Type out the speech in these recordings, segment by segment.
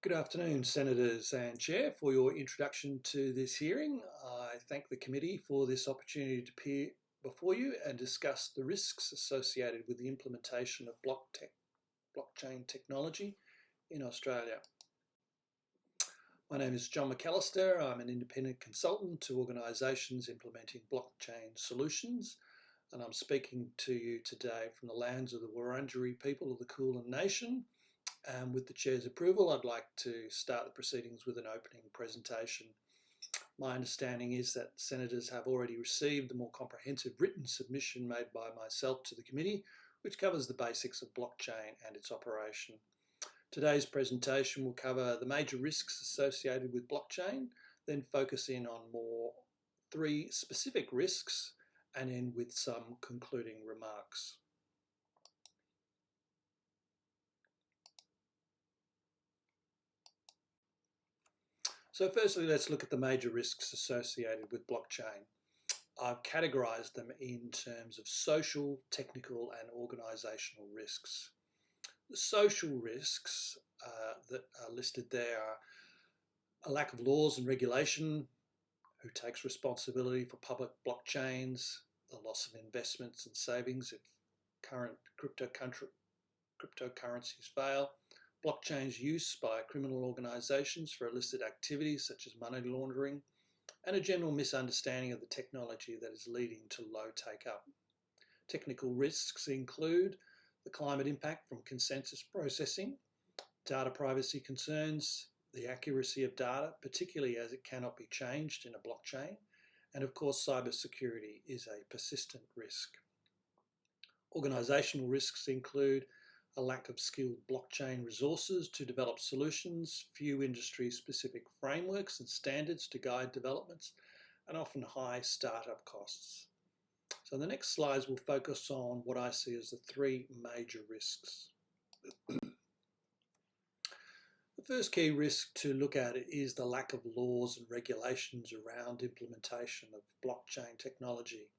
Good afternoon, Senators and Chair, for your introduction to this hearing. I thank the committee for this opportunity to appear before you and discuss the risks associated with the implementation of blockchain technology in Australia. My name is John McAllister. I'm an independent consultant to organisations implementing blockchain solutions, and I'm speaking to you today from the lands of the Wurundjeri people of the Kulin Nation. With the Chair's approval, I'd like to start the proceedings with an opening presentation. My understanding is that Senators have already received the more comprehensive written submission made by myself to the committee, which covers the basics of blockchain and its operation. Today's presentation will cover the major risks associated with blockchain, then focus in on three specific risks, and end with some concluding remarks. So firstly, let's look at the major risks associated with blockchain. I've categorised them in terms of social, technical and organisational risks. The social risks that are listed there are a lack of laws and regulation, who takes responsibility for public blockchains, the loss of investments and savings if current cryptocurrencies fail, blockchain's use by criminal organisations for illicit activities such as money laundering, and a general misunderstanding of the technology that is leading to low take-up. Technical risks include the climate impact from consensus processing, data privacy concerns, the accuracy of data, particularly as it cannot be changed in a blockchain, and of course cybersecurity is a persistent risk. Organisational risks include a lack of skilled blockchain resources to develop solutions, few industry-specific frameworks and standards to guide developments, and often high startup costs. So the next slides will focus on what I see as the three major risks. The first key risk to look at is the lack of laws and regulations around implementation of blockchain technology.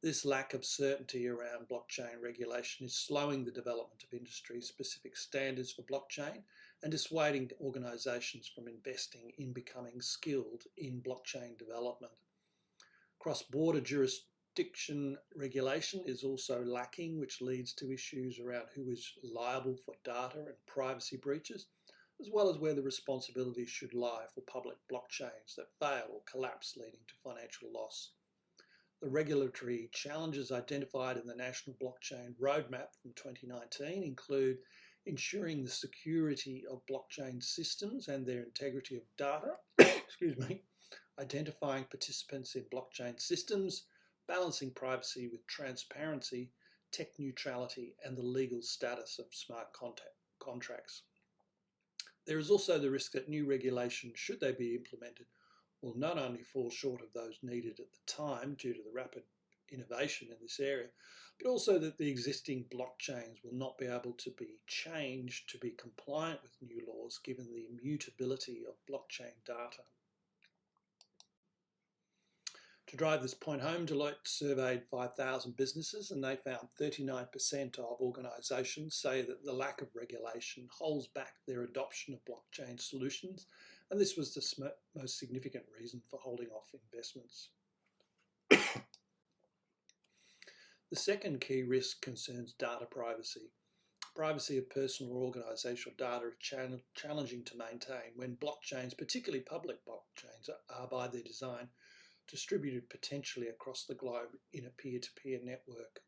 This lack of certainty around blockchain regulation is slowing the development of industry-specific standards for blockchain and dissuading organisations from investing in becoming skilled in blockchain development. Cross-border jurisdiction regulation is also lacking, which leads to issues around who is liable for data and privacy breaches, as well as where the responsibility should lie for public blockchains that fail or collapse, leading to financial loss. The regulatory challenges identified in the National Blockchain Roadmap from 2019 include ensuring the security of blockchain systems and their integrity of data, identifying participants in blockchain systems, balancing privacy with transparency, tech neutrality, and the legal status of smart contracts. There is also the risk that new regulations, should they be implemented, will not only fall short of those needed at the time due to the rapid innovation in this area, but also that the existing blockchains will not be able to be changed to be compliant with new laws given the immutability of blockchain data. To drive this point home, Deloitte surveyed 5,000 businesses and they found 39% of organisations say that the lack of regulation holds back their adoption of blockchain solutions, and this was the most significant reason for holding off investments. The second key risk concerns data privacy. Privacy of personal or organisational data is challenging to maintain when blockchains, particularly public blockchains, are by their design distributed potentially across the globe in a peer-to-peer network.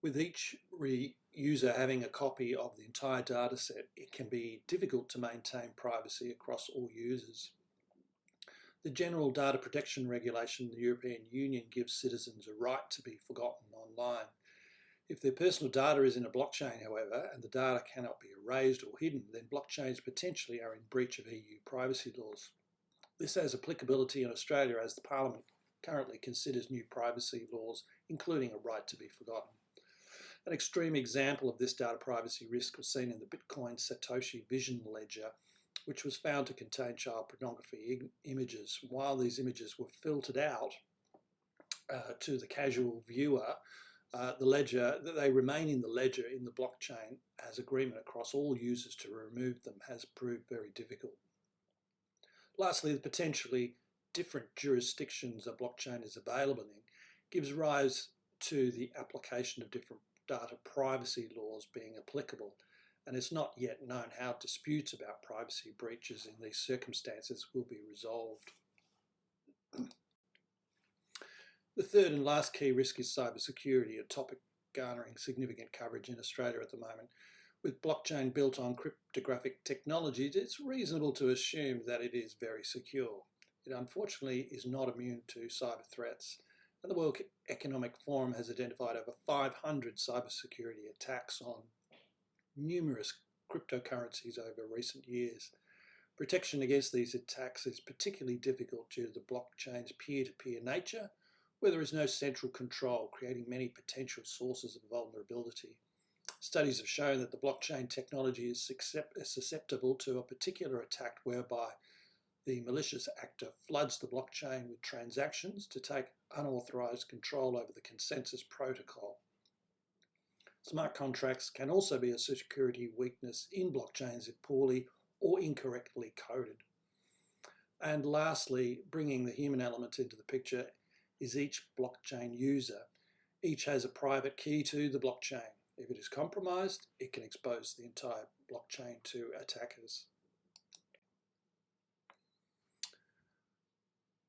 With each user having a copy of the entire data set, it can be difficult to maintain privacy across all users. The General Data Protection Regulation in the European Union gives citizens a right to be forgotten online. If their personal data is in a blockchain, however, and the data cannot be erased or hidden, then blockchains potentially are in breach of EU privacy laws. This has applicability in Australia as the Parliament currently considers new privacy laws, including a right to be forgotten. An extreme example of this data privacy risk was seen in the Bitcoin Satoshi Vision ledger, which was found to contain child pornography images. While these images were filtered out to the casual viewer, the ledger, that they remain in the ledger in the blockchain as agreement across all users to remove them has proved very difficult. Lastly, the potentially different jurisdictions a blockchain is available in gives rise to the application of different data privacy laws being applicable, and it's not yet known how disputes about privacy breaches in these circumstances will be resolved. The third and last key risk is cybersecurity, a topic garnering significant coverage in Australia at the moment. With blockchain built on cryptographic technologies, it's reasonable to assume that it is very secure. It unfortunately is not immune to cyber threats, and the World Economic Forum has identified over 500 cybersecurity attacks on numerous cryptocurrencies over recent years. Protection against these attacks is particularly difficult due to the blockchain's peer-to-peer nature, where there is no central control, creating many potential sources of vulnerability. Studies have shown that the blockchain technology is susceptible to a particular attack whereby the malicious actor floods the blockchain with transactions to take unauthorized control over the consensus protocol. Smart contracts can also be a security weakness in blockchains if poorly or incorrectly coded. And lastly, bringing the human element into the picture is each blockchain user. Each has a private key to the blockchain. If it is compromised, it can expose the entire blockchain to attackers.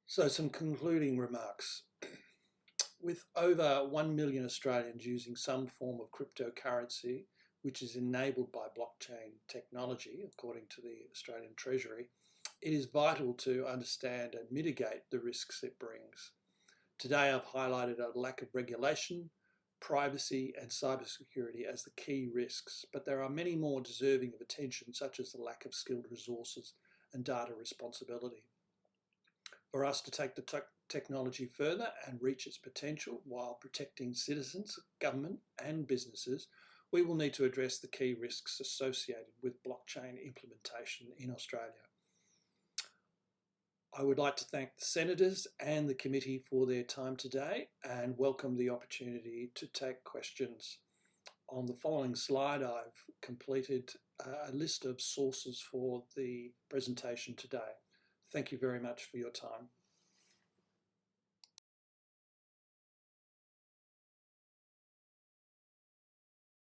So some concluding remarks. With over 1 million Australians using some form of cryptocurrency, which is enabled by blockchain technology, according to the Australian Treasury, it is vital to understand and mitigate the risks it brings. Today, I've highlighted a lack of regulation, privacy, and cybersecurity as the key risks, but there are many more deserving of attention, such as the lack of skilled resources and data responsibility. For us to take the technology further and reach its potential while protecting citizens, government, and businesses, we will need to address the key risks associated with blockchain implementation in Australia. I would like to thank the Senators and the committee for their time today and welcome the opportunity to take questions. On the following slide, I've completed a list of sources for the presentation today. Thank you very much for your time.